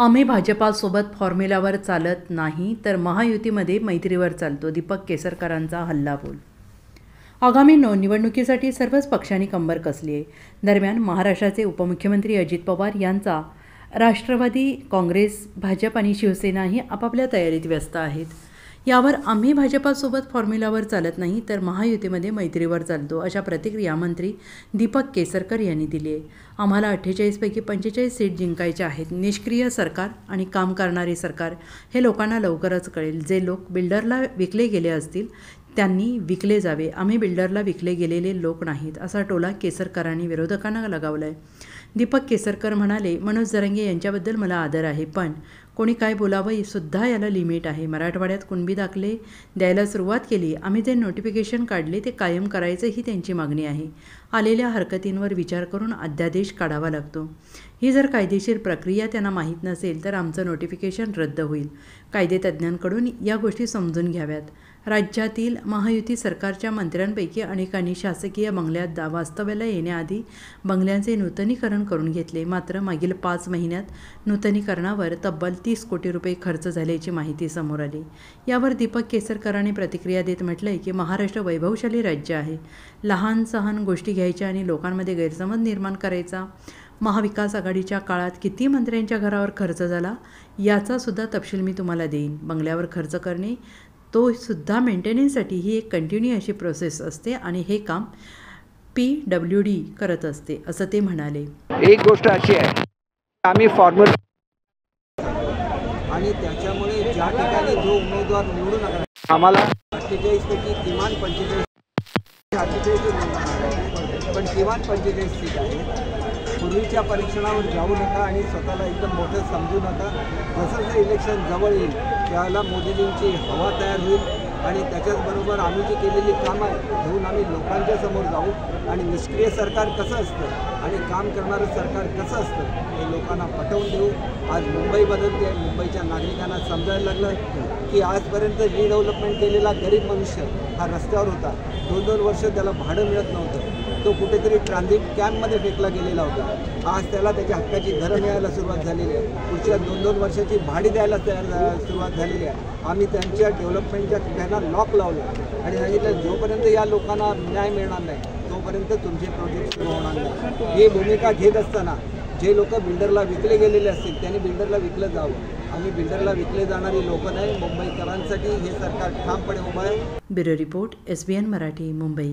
आम्ही भाजपासोबत फॉर्म्युलावर चालत नाही तर महायुतीमध्ये मैत्रीवर चालतो, दीपक केसरकरांचा हल्लाबोल। आगामी निवडणुकीसाठी सर्वच पक्षांनी कंबर कसली आहे। दरम्यान महाराष्ट्राचे उपमुख्यमंत्री अजित पवार यांचा राष्ट्रवादी काँग्रेस, भाजप आणि शिवसेनाही आपापल्या तयारीत व्यस्त आहेत। यावर आम्ही भाजपासोबत फॉर्म्युलावर चालत नाही तर महायुतीमध्ये मैत्रीवर चालतो, अशा प्रतिक्रिया मंत्री दीपक केसरकर यांनी दिली आहे। आम्हाला 48 पैकी 45 सीट जिंकायच्या आहेत। निष्क्रिय सरकार आणि काम करणारे सरकार हे लोकांना लवकरच कळेल। जे लोक बिल्डरला विकले गेले असतील त्यांनी विकले जावे। आम्ही बिल्डरला विकले गेलेले लोक नाहीत, असा टोला केसरकरांनी विरोधकांना लगावला आहे। दीपक केसरकर म्हणाले, मनोज जरांगे यांच्याबद्दल मला आदर आहे, पण कोणी काय बोलावं सुद्धा याला लिमिट आहे। मराठवाड्यात कुणबी दाखले द्यायला सुरुवात केली। आम्ही जे नोटिफिकेशन काढले ते कायम करायचं ही त्यांची मागणी आहे। आलेल्या हरकतींवर विचार करून अध्यादेश काढावा लागतो। ही जर कायदेशीर प्रक्रिया त्यांना माहीत नसेल तर आमचं नोटिफिकेशन रद्द होईल। कायदेतज्ञांकडून या गोष्टी समजून घ्याव्यात। राज्यातील महायुती सरकारच्या मंत्र्यांपैकी अनेकांनी शासकीय बंगल्यात वास्तव्याला येण्याआधी बंगल्यांचे नूतनीकरण करून घेतले, मात्र मागील 5 महिन्यात नूतनीकरणावर तब्बल 30 कोटी रुपये खर्च झाल्याची माहिती समोर आली। यावर दीपक केसरकरांनी प्रतिक्रिया देत म्हटलंय की महाराष्ट्र वैभवशाली राज्य आहे। लहान सहान गोष्टी घ्यायच्या आणि लोकांमध्ये गैरसमज निर्माण करायचा। महाविकास आघाडीच्या काळात किती मंत्र्यांच्या घरावर खर्च झाला याचा सुद्धा तपशील मी तुम्हाला देईन। बंगल्यावर खर्च करणे तो सुद्धा मेंटेनन्ससाठी ही एक कंटिन्यू अशी प्रोसेस असते आणि हे काम PWD करत असते, असं ते म्हणाले। एक गोष्ट अशी आहे, आम्ही फॉर्म्युला आणि त्याच्यामुळे ज्या ठिकाणी जो उमेदवार निवडून आला आम्हाला 48 पैकी किमान 45 पण किमान 45 सीट आहे। पूर्वीच्या परीक्षणावर जाऊ नका आणि स्वतःला एकदम मोठं समजू नका। जसं जसं इलेक्शन जवळ येईल त्याला मोदीजींची हवा तयार होईल आणि त्याच्याचबरोबर आम्ही जी केलेली कामं आहे घेऊन आम्ही लोकांच्या समोर जाऊ आणि निष्क्रिय सरकार कसं असतं आणि काम करणारं सरकार कसं असतं हे लोकांना पटवून देऊ। आज मुंबई बदलते आहे, मुंबईच्या नागरिकांना समजायला लागलं की आजपर्यंत रिडेव्हलपमेंट केलेला गरीब मनुष्य हा रस्त्यावर होता। 2-2 वर्ष त्याला भाडं मिळत नव्हतं, तो कुठेतरी ट्रान्झिट कॅम्पमध्ये फेकला गेलेला होता। आज त्याला त्याच्या हक्काची घरं मिळायला सुरुवात झालेली आहे। पुढच्या 2-2 वर्षाची भाडी द्यायला सुरुवात झालेली आहे। आम्ही त्यांच्या डेव्हलपमेंटच्या खिड्यांना लॉक लावलं आणि सांगितलं जोपर्यंत या लोकांना न्याय मिळणार नाही तोपर्यंत तुमचे प्रोजेक्ट सुरू होणार नाही। ही भूमिका घेत असताना जे लोक बिल्डरला विकले गेलेले असतील त्यांनी बिल्डरला विकलं जावं। आम्ही बिल्डरला विकले जाणारी लोक नाही, मुंबईकरांसाठी हे सरकार ठामपणे उभं आहे। Bureau report, SBN Marathi, Mumbai.